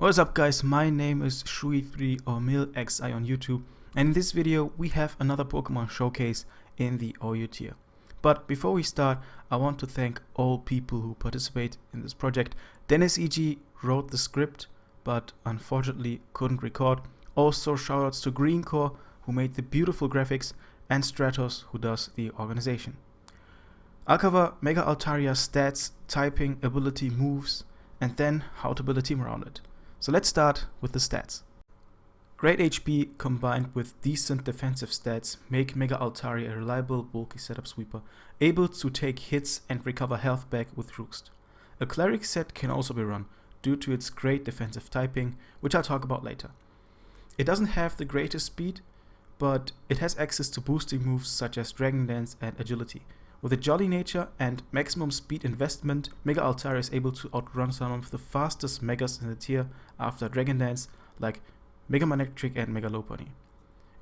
What's up guys, my name is Shui3 or MilXi on YouTube, and in this video we have another Pokemon showcase in the OU tier. But before we start, I want to thank all people who participate in this project. Dennis EG wrote the script, but unfortunately couldn't record. Also shoutouts to Greencore who made the beautiful graphics, and Stratos who does the organization. I'll cover Mega Altaria stats, typing, ability, moves, and then how to build a team around it. So let's start with the stats. Great HP combined with decent defensive stats make Mega Altaria a reliable bulky setup sweeper, able to take hits and recover health back with Roost. A Cleric set can also be run, due to its great defensive typing, which I'll talk about later. It doesn't have the greatest speed, but it has access to boosting moves such as Dragon Dance and Agility. With a jolly nature and maximum speed investment, Mega Altaria is able to outrun some of the fastest Megas in the tier after Dragon Dance, like Mega Manectric and Mega Lopunny.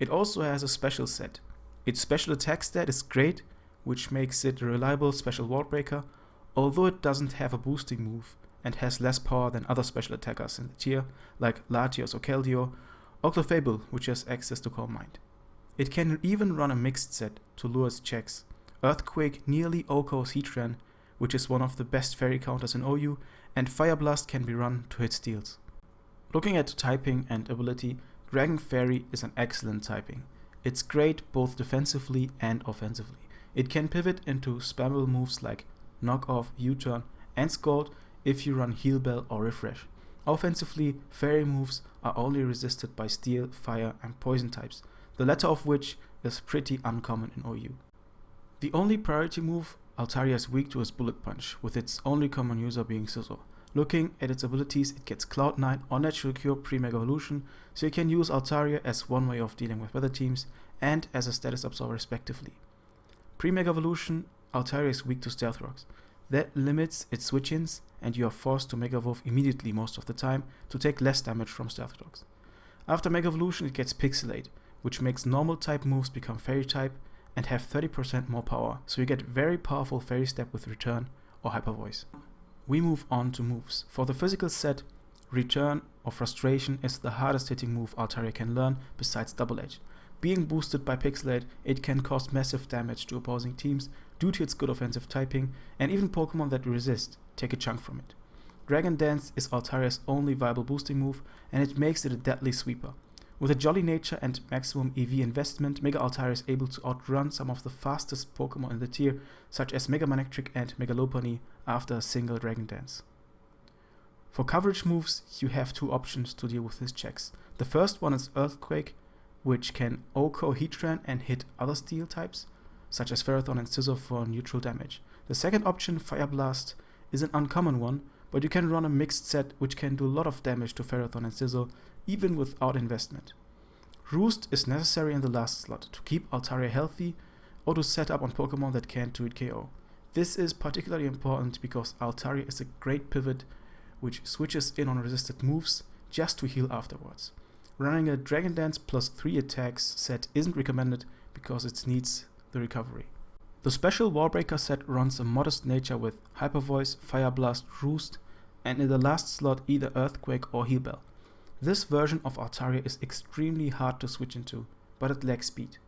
It also has a special set. Its special attack stat is great, which makes it a reliable special wall breaker, although it doesn't have a boosting move and has less power than other special attackers in the tier, like Latios or Keldeo, or Clefable, which has access to Calm Mind. It can even run a mixed set to lure its checks. Earthquake nearly OHKOs Heatran, which is one of the best fairy counters in OU, and Fire Blast can be run to hit steals. Looking at typing and ability, Dragon Fairy is an excellent typing. It's great both defensively and offensively. It can pivot into spammable moves like Knock Off, U-Turn, and Scald if you run Heal Bell or Refresh. Offensively, Fairy moves are only resisted by Steel, Fire, and Poison types, the latter of which is pretty uncommon in OU. The only priority move Altaria is weak to is Bullet Punch, with its only common user being Scizor. Looking at its abilities, it gets Cloud 9 or Natural Cure pre-Mega Evolution, so you can use Altaria as one way of dealing with weather teams and as a status absorber respectively. Pre-Mega Evolution, Altaria is weak to Stealth Rocks. That limits its switch-ins, and you are forced to Mega Evolve immediately most of the time to take less damage from Stealth Rocks. After Mega Evolution, it gets Pixelate, which makes normal type moves become Fairy type and have 30% more power, so you get very powerful Fairy Step with Return or Hyper Voice. We move on to moves. For the physical set, Return or Frustration is the hardest hitting move Altaria can learn besides Double Edge. Being boosted by Pixelate, it can cause massive damage to opposing teams due to its good offensive typing, and even Pokemon that resist take a chunk from it. Dragon Dance is Altaria's only viable boosting move, and it makes it a deadly sweeper. With a jolly nature and maximum EV investment, Mega Altaria is able to outrun some of the fastest Pokemon in the tier, such as Mega Manectric and Mega Lopunny after a single Dragon Dance. For coverage moves, you have two options to deal with these checks. The first one is Earthquake, which can OHKO Heatran and hit other steel types, such as Ferrothorn and Scizor for neutral damage. The second option, Fire Blast, is an uncommon one, but you can run a mixed set which can do a lot of damage to Ferrothorn and Scizor, even without investment. Roost is necessary in the last slot to keep Altaria healthy or to set up on Pokemon that can't 2-hit KO. This is particularly important because Altaria is a great pivot which switches in on resisted moves just to heal afterwards. Running a Dragon Dance plus 3 attacks set isn't recommended because it needs the recovery. The special Wallbreaker set runs a modest nature with Hyper Voice, Fire Blast, Roost, and in the last slot either Earthquake or Heal Bell. This version of Altaria is extremely hard to switch into, but it lacks speed.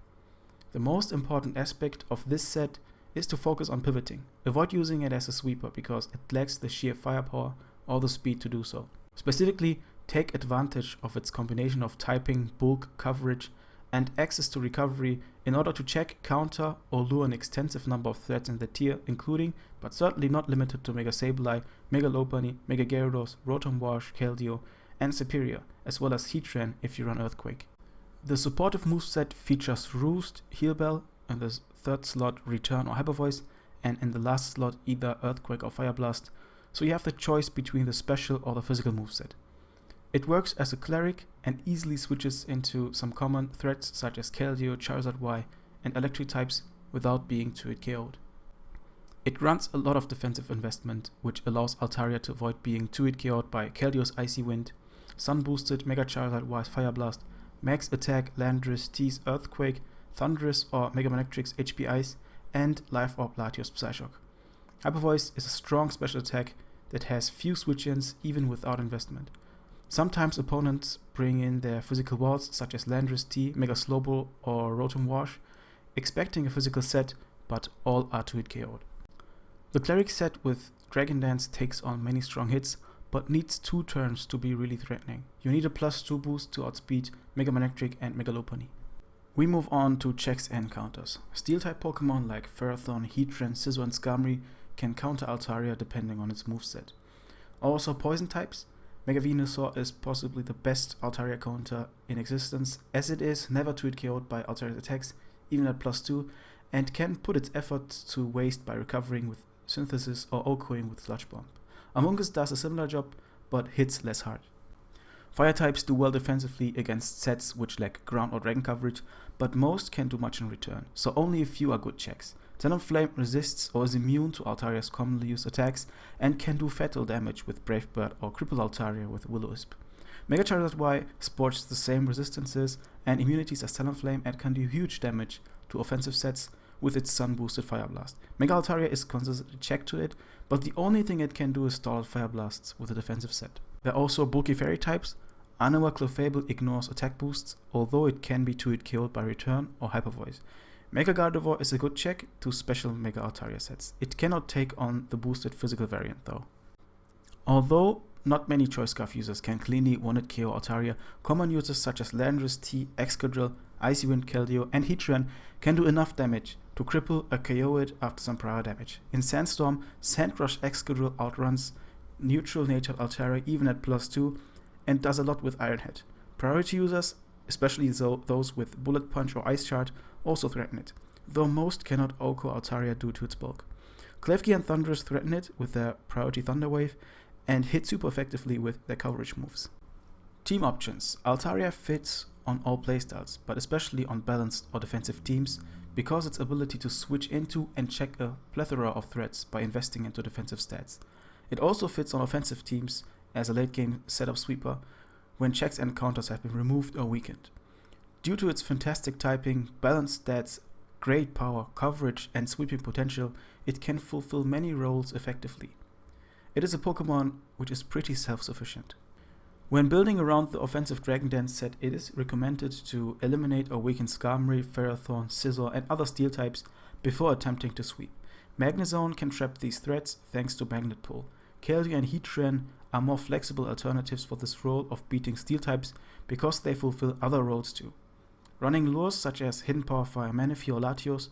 The most important aspect of this set is to focus on pivoting. Avoid using it as a sweeper because it lacks the sheer firepower or the speed to do so. Specifically, take advantage of its combination of typing, bulk, coverage, and access to recovery in order to check, counter, or lure an extensive number of threats in the tier, including, but certainly not limited to Mega Sableye, Mega Lopunny, Mega Gyarados, Rotom Wash, Keldeo, and Superior, as well as Heatran if you run Earthquake. The supportive moveset features Roost, Heal Bell, in the third slot Return or Hyper Voice, and in the last slot either Earthquake or Fire Blast, so you have the choice between the special or the physical moveset. It works as a Cleric and easily switches into some common threats such as Keldeo, Charizard Y, and Electric types without being 2-hit KO'd. It runs a lot of defensive investment, which allows Altaria to avoid being 2-hit KO'd by Keldeo's Icy Wind, Sun Boosted Mega Charizard Y's Fire Blast, Max Attack Landorus T's Earthquake, Thundurus or Mega Manectric's HP Ice, and Life Orb Latios Psyshock. Hyper Voice is a strong special attack that has few switch-ins even without investment. Sometimes opponents bring in their physical walls such as Landris T, Mega Slowball or Rotom Wash, expecting a physical set, but all are 2-hit KO'd. The Cleric set with Dragon Dance takes on many strong hits, but needs 2 turns to be really threatening. You need a +2 boost to outspeed Mega Manectric and Mega Lopunny. We move on to checks and counters. Steel-type Pokemon like Ferrothorn, Heatran, Scizor and Skarmory can counter Altaria depending on its moveset. Also poison types. Mega Venusaur is possibly the best Altaria counter in existence, as it is never 2-hit KO'd by Altaria's attacks, even at +2, and can put its efforts to waste by recovering with Synthesis or OHKOing with Sludge Bomb. Amoonguss does a similar job, but hits less hard. Fire types do well defensively against sets which lack ground or dragon coverage, but most can do much in return, so only a few are good checks. Talonflame resists or is immune to Altaria's commonly used attacks and can do fatal damage with Brave Bird or cripple Altaria with Will-O-Wisp. Mega Charizard Y sports the same resistances and immunities as Talonflame and can do huge damage to offensive sets with its sun-boosted Fire Blast. Mega Altaria is consistently checked to it, but the only thing it can do is stall Fire Blasts with a defensive set. There are also bulky fairy types. Unaware Clefable ignores attack boosts, although it can be 2-hit KO'd by Return or Hyper Voice. Mega Gardevoir is a good check to special Mega Altaria sets. It cannot take on the boosted physical variant though. Although not many Choice Scarf users can cleanly 1-hit KO Altaria, common users such as Landris T, Excadrill, Icy Wind, Keldeo and Heatran can do enough damage to cripple or KO it after some prior damage. In Sandstorm, Sandcrush Excadrill outruns neutral natured Altaria even at +2 and does a lot with Iron Head. Priority users, especially those with Bullet Punch or Ice Shard, also threaten it, though most cannot OHKO Altaria due to its bulk. Klefki and Thundurus threaten it with their priority Thunder Wave and hit super effectively with their coverage moves. Team options. Altaria fits on all playstyles, but especially on balanced or defensive teams because its ability to switch into and check a plethora of threats by investing into defensive stats. It also fits on offensive teams as a late game setup sweeper when checks and counters have been removed or weakened. Due to its fantastic typing, balanced stats, great power, coverage and sweeping potential, it can fulfill many roles effectively. It is a Pokemon which is pretty self-sufficient. When building around the offensive Dragon Dance set, it is recommended to eliminate or weaken Skarmory, Ferrothorn, Scizor and other steel types before attempting to sweep. Magnezone can trap these threats thanks to Magnet Pull. Keldeo and Heatran are more flexible alternatives for this role of beating steel types because they fulfill other roles too. Running lures such as Hidden Power Fire Manaphy or Latios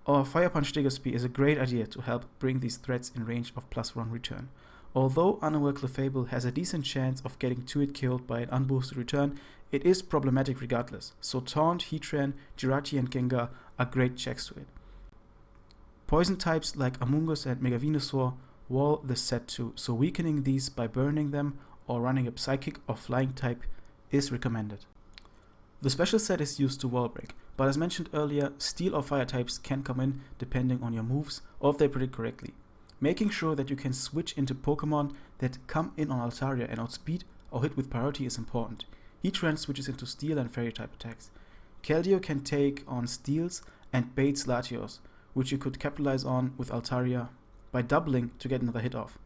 or Fire Punch Diggersby is a great idea to help bring these threats in range of +1 return. Although Unaware Clefable has a decent chance of getting 2-hit KO'd by an unboosted return, it is problematic regardless, so Taunt, Heatran, Jirachi and Gengar are great checks to it. Poison types like Amoonguss and Mega Venusaur wall this set too, so weakening these by burning them or running a Psychic or Flying type is recommended. The special set is used to wall break, but as mentioned earlier, steel or fire types can come in depending on your moves or if they predict correctly. Making sure that you can switch into Pokemon that come in on Altaria and outspeed or hit with priority is important. Heatran switches into steel and fairy type attacks. Keldeo can take on steels and baits Latios, which you could capitalize on with Altaria by doubling to get another hit off.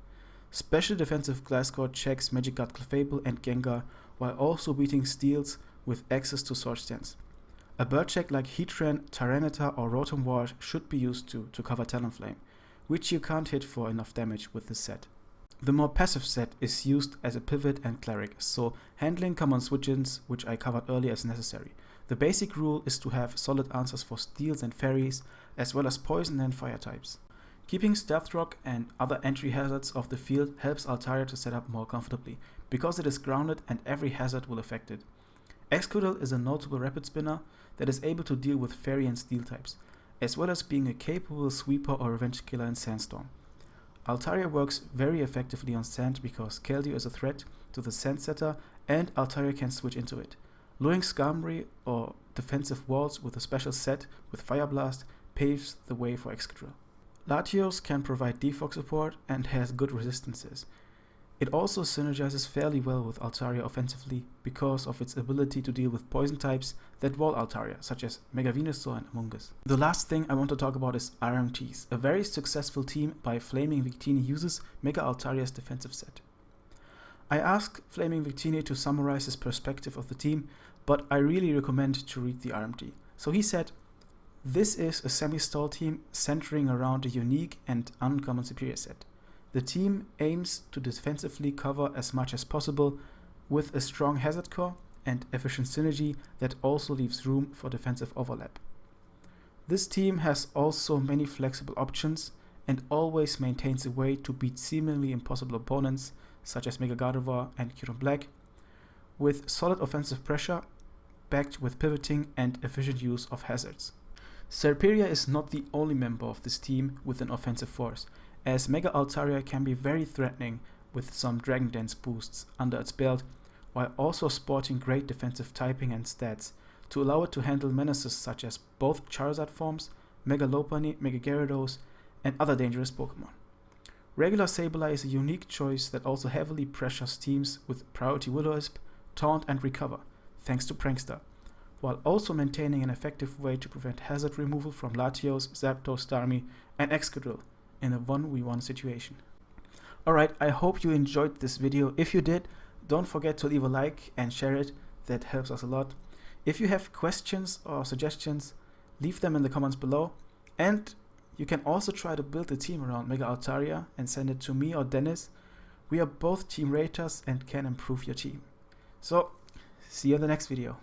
Special defensive Glasgow checks Magikarp, Clefable and Gengar while also beating steels with access to Sword Stance. A bird check like Heatran, Tyranitar or Rotom Wash should be used to cover Talonflame, which you can't hit for enough damage with this set. The more passive set is used as a pivot and cleric, so handling common switch-ins, which I covered earlier, is necessary. The basic rule is to have solid answers for steels and fairies, as well as poison and fire types. Keeping Stealth Rock and other entry hazards off the field helps Altaria to set up more comfortably, because it is grounded and every hazard will affect it. Excadrill is a notable rapid spinner that is able to deal with fairy and steel types, as well as being a capable sweeper or revenge killer in Sandstorm. Altaria works very effectively on sand because Keldeo is a threat to the sand setter and Altaria can switch into it. Luring Skarmory or defensive walls with a special set with Fire Blast paves the way for Excadrill. Latios can provide defog support and has good resistances. It also synergizes fairly well with Altaria offensively because of its ability to deal with poison types that wall Altaria, such as Mega Venusaur and Amoonguss. The last thing I want to talk about is RMTs. A very successful team by Flaming Victini uses Mega Altaria's defensive set. I asked Flaming Victini to summarize his perspective of the team, but I really recommend to read the RMD. So he said, "This is a semi-stall team centering around a unique and uncommon superior set. The team aims to defensively cover as much as possible with a strong hazard core and efficient synergy that also leaves room for defensive overlap. This team has also many flexible options and always maintains a way to beat seemingly impossible opponents such as Mega Gardevoir and Kyurem Black, with solid offensive pressure backed with pivoting and efficient use of hazards. Serperia is not the only member of this team with an offensive force, as Mega Altaria can be very threatening with some Dragon Dance boosts under its belt, while also sporting great defensive typing and stats to allow it to handle menaces such as both Charizard forms, Mega Lopunny, Mega Gyarados, and other dangerous Pokemon. Regular Sableye is a unique choice that also heavily pressures teams with Priority Will-O-Wisp, Taunt and Recover, thanks to Prankster, while also maintaining an effective way to prevent hazard removal from Latios, Zapdos, Starmie, and Excadrill in a 1v1 situation." Alright, I hope you enjoyed this video. If you did, don't forget to leave a like and share it, that helps us a lot. If you have questions or suggestions, leave them in the comments below, and you can also try to build a team around Mega Altaria and send it to me or Dennis. We are both team raters and can improve your team. So, see you in the next video.